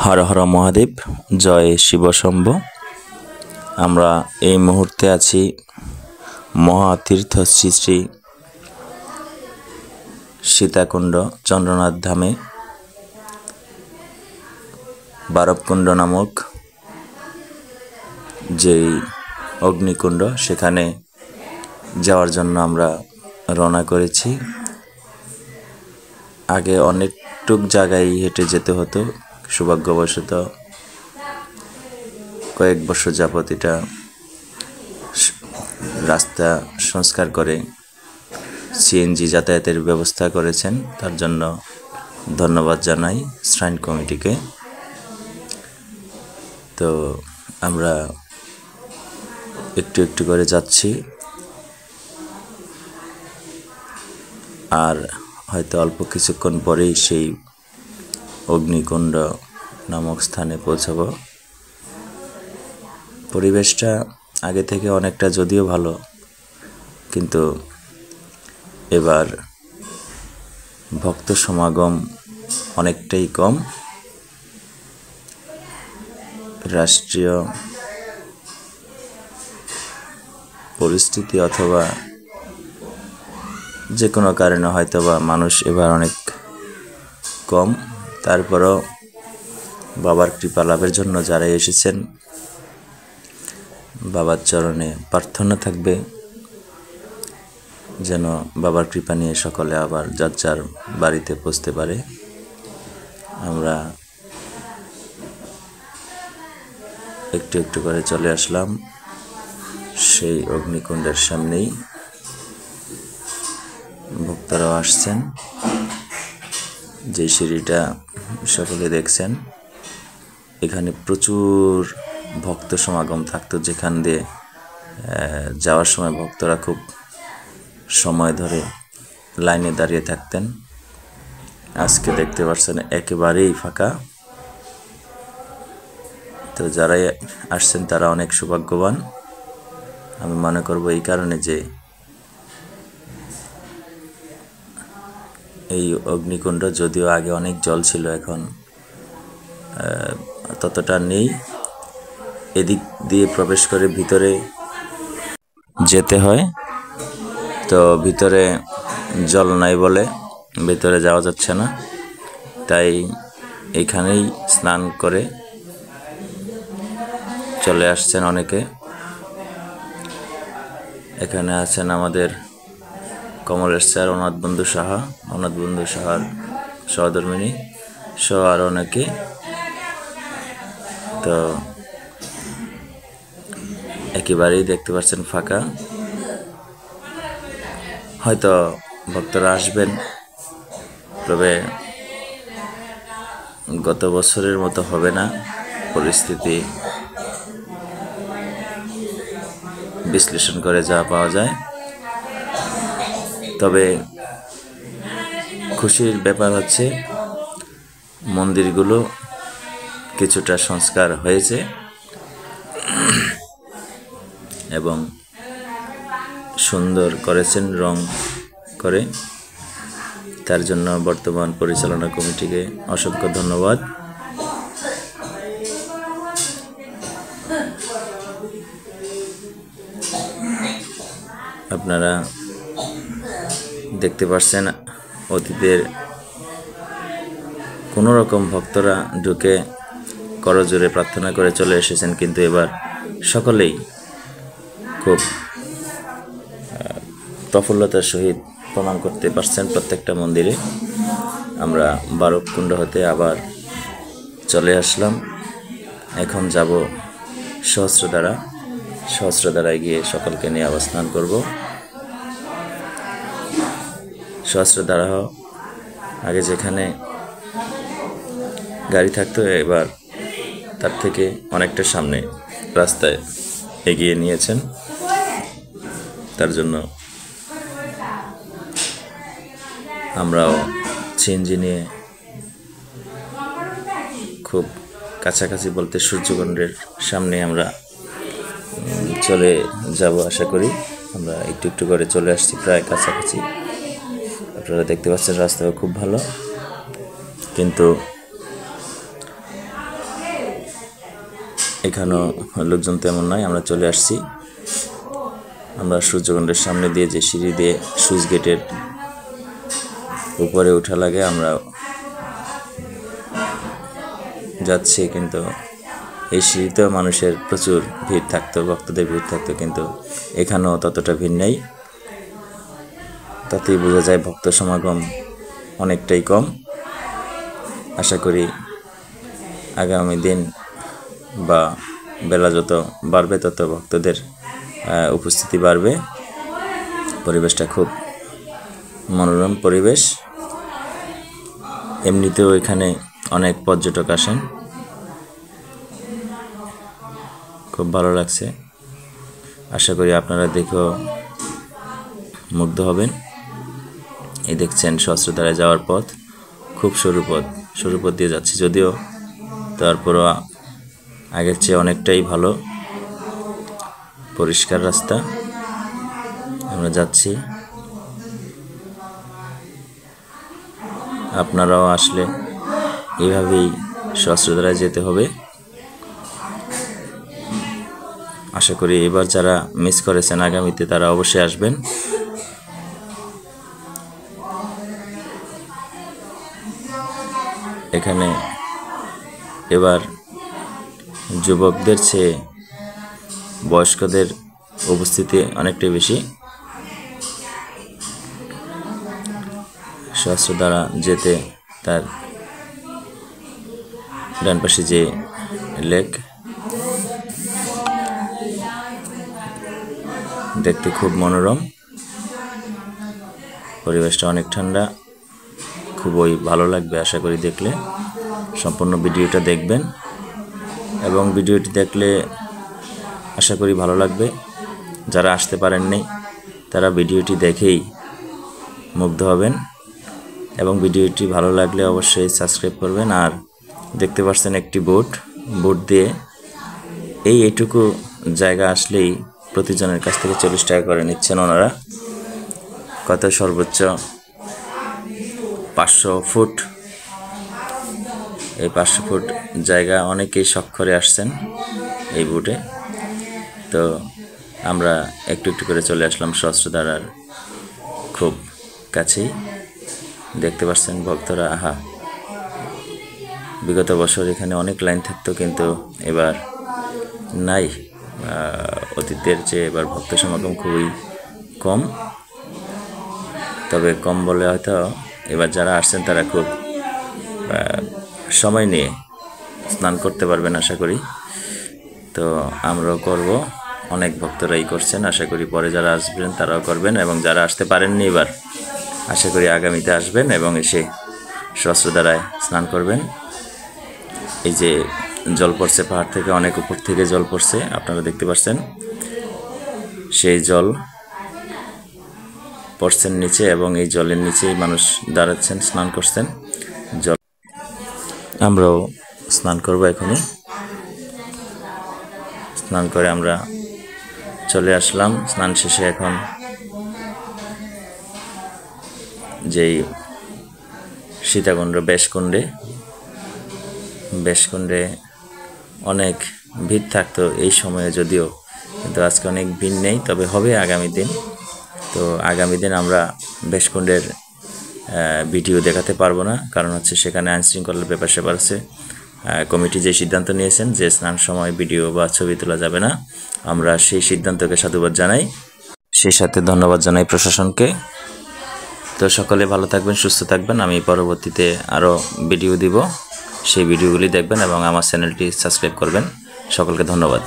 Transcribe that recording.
হর হর মহাদেব, জয় শিব শম্ভ। আমরা এই মুহূর্তে আছি মহাতীর্থ শ্রী শ্রী সীতাকুণ্ড চন্দ্রনাথ ধামে। বারবকুণ্ড নামক যেই অগ্নিকুণ্ড, সেখানে যাওয়ার জন্য আমরা রওনা করেছি। আগে অনেকটুক জায়গায় হেঁটে যেতে হতো, সৌভাগ্যবশত কয়েক বছর যাবত এটা রাস্তা সংস্কার করে সিএনজি যাতায়াতের ব্যবস্থা করেছেন, তার জন্য ধন্যবাদ জানাই শ্রাইন কমিটিকে। তো আমরা একটু একটু করে যাচ্ছি, আর হয়তো অল্প কিছুক্ষণ পরেই সেই অগ্নিকুণ্ড নামক স্থানে পৌঁছাব। পরিবেশটা আগে থেকে অনেকটা যদিও ভালো, কিন্তু এবার ভক্ত সমাগম অনেকটাই কম। রাষ্ট্রীয় পরিস্থিতি অথবা যে কোনো কারণে হয়তোবা মানুষ এবার অনেক কম। তারপরও বাবার কৃপা লাভের জন্য যারা এসেছেন, বাবার চরণে প্রার্থনা থাকবে যেন বাবার কৃপা নিয়ে সকলে আবার যার যার বাড়িতে পৌঁছতে পারে। আমরা একটু একটু করে চলে আসলাম সেই অগ্নিকুণ্ডের সামনেই। ভক্তরাও আসছেন, যে সিঁড়িটা সকলে দেখছেন, এখানে প্রচুর ভক্ত সমাগম থাকতো, যেখান দিয়ে যাওয়ার সময় ভক্তরা খুব সময় ধরে লাইনে দাঁড়িয়ে থাকতেন। আজকে দেখতে পাচ্ছেন একেবারেই ফাঁকা। তো যারাই আসছেন তারা অনেক সৌভাগ্যবান। আমি মনে করব এই কারণে যে এই অগ্নিকুণ্ড যদিও আগে অনেক জল ছিল, এখন ততটা নেই। এদিক দিয়ে প্রবেশ করে ভিতরে যেতে হয়, তো ভিতরে জল নাই বলে ভিতরে যাওয়া যাচ্ছে না, তাই এখানেই স্নান করে চলে আসছেন অনেকে। এখানে আছেন আমাদের কমলেশ স্যার, অনাথ বন্ধু সাহার সহধর্মিনী সহ আর অনেকে। তো একেবারেই দেখতে পাচ্ছেন ফাঁকা। হয়তো ভক্তরা আসবেন, তবে গত বছরের মতো হবে না। পরিস্থিতি বিশ্লেষণ করে যা পাওয়া যায়। তবে খুশির ব্যাপার হচ্ছে মন্দিরগুলো কিছুটা সংস্কার হয়েছে এবং সুন্দর করেছেন রং করে। তার জন্য বর্তমান পরিচালনা কমিটিকে অসংখ্য ধন্যবাদ। আপনারা দেখতে পাচ্ছেন অতীতের কোনো রকম ভক্তরা ঢুকে করজোরে প্রার্থনা করে চলে এসেছেন, কিন্তু এবার সকলেই খুব প্রফুল্লতার সহিত প্রণাম করতে পারছেন প্রত্যেকটা মন্দিরে। আমরা বারবকুণ্ড হতে আবার চলে আসলাম। এখন যাব সহস্রধারায় গিয়ে সকলকে নিয়ে আবার স্নান করব। সহস্রধারা আগে যেখানে গাড়ি থাকতো, এবার তার থেকে অনেকটা সামনে রাস্তায় এগিয়ে নিয়েছেন। তার জন্য আমরাও সিএনজি নিয়ে খুব কাছাকাছি বলতে সূর্যকুণ্ডের সামনে আমরা চলে যাব আশা করি। আমরা একটু একটু করে চলে আসছি প্রায় কাছাকাছি। আপনারা দেখতে পাচ্ছেন রাস্তাও খুব ভালো, কিন্তু এখানেও লোকজন তেমন নয়। আমরা চলে আসছি, আমরা সূর্যকুণ্ডের সামনে দিয়ে যে সিঁড়ি দিয়ে সুইচ গেটের উপরে ওঠা লাগে আমরা যাচ্ছি, কিন্তু এই সিঁড়িতেও মানুষের প্রচুর ভিড় থাকতো, ভক্তদের ভিড় থাকতো, কিন্তু এখানেও ততটা ভিড় নেই। তাতেই বোঝা যায় ভক্ত সমাগম অনেকটাই কম। আশা করি আগামী দিন বা বেলা যত বাড়বে তত ভক্তদের উপস্থিতি বাড়বে। পরিবেশটা খুব মনোরম পরিবেশ। এমনিতেও এখানে অনেক পর্যটক আসেন, খুব ভালো লাগছে। আশা করি আপনারা দেখেও মুগ্ধ হবেন। এই দেখছেন সহস্রধারায় যাওয়ার পথ, খুব সরু পথ দিয়ে যাচ্ছি, যদিও তারপরও আগের চেয়ে অনেকটাই ভালো পরিষ্কার রাস্তা। আমরা যাচ্ছি, আপনারাও আসলে এইভাবেই সহস্রধারায় যেতে হবে। আশা করি এবার যারা মিস করেছেন আগামীতে তারা অবশ্যই আসবেন। এখানে এবার যুবকদের চেয়ে বয়স্কদের উপস্থিতি অনেকটাই বেশি। সহস্রধারা যেতে তার ডান পাশে যে লেক, দেখতে খুব মনোরম, পরিবেশটা অনেক ঠান্ডা, খুবই ভালো লাগবে আশা করি দেখলে। সম্পূর্ণ ভিডিওটা দেখবেন এবং ভিডিওটি দেখলে আশা করি ভালো লাগবে। যারা আসতে পারেননি তারা ভিডিওটি দেখেই মুগ্ধ হবেন এবং ভিডিওটি ভালো লাগলে অবশ্যই সাবস্ক্রাইব করবেন। আর দেখতে পাচ্ছেন একটি বোট দিয়ে এইটুকু জায়গা আসলেই প্রতিজনের কাছ থেকে 40 টাকা করে নিচ্ছেন ওনারা। কত সর্বোচ্চ 500 ফুট। এই 500 ফুট জায়গা অনেকেই শখ করে আসছেন এই বোটে। তো আমরা একটু একটু করে চলে আসলাম সহস্রধারার খুব কাছেই। দেখতে পাচ্ছেন ভক্তরা, আহা, বিগত বছর এখানে অনেক লাইন থাকতো, কিন্তু এবার নাই। অতীতের চেয়ে এবার ভক্ত সমাগম খুবই কম। তবে কম বলে হয়তো এবার যারা আসছেন তারা খুব সময় নিয়ে স্নান করতে পারবেন আশা করি। তো আমরাও করব, অনেক ভক্তরাই করছেন, আশা করি পরে যারা আসবেন তারাও করবেন। এবং যারা আসতে পারেননি এবার আশা করি আগামীতে আসবেন এবং এসে সহস্রধারায় স্নান করবেন। এই যে জল পড়ছে পাহাড় থেকে, অনেক উপর থেকে জল পড়ছে, আপনারা দেখতে পাচ্ছেন। সেই জল পড়ছেন নিচে এবং এই জলের নিচেই মানুষ দাঁড়াচ্ছেন, স্নান করছেন। আমরাও স্নান করব এখনই। স্নান করে আমরা চলে আসলাম। স্নান শেষে এখন যেই সীতাকুণ্ড বেশকুণ্ডে অনেক ভিড় থাকতো এই সময়ে, যদিও কিন্তু আজকে অনেক ভিড় নেই, তবে হবে আগামী দিন। তো আগামী দিন আমরা বেশকুণ্ডের ভিডিও দেখাতে পারবো না, কারণ হচ্ছে সেখানে আইনশৃঙ্খলার ব্যাপার আছে। কমিটি যে সিদ্ধান্ত নিয়েছেন যে স্নান সময় ভিডিও বা ছবি তোলা যাবে না, আমরা সেই সিদ্ধান্তকে সাধুবাদ জানাই, সেই সাথে ধন্যবাদ জানাই প্রশাসনকে। তো সকলে ভালো থাকবেন, সুস্থ থাকবেন। আমি পরবর্তীতে আরও ভিডিও দিব, সেই ভিডিওগুলি দেখবেন এবং আমার চ্যানেলটি সাবস্ক্রাইব করবেন। সকলকে ধন্যবাদ।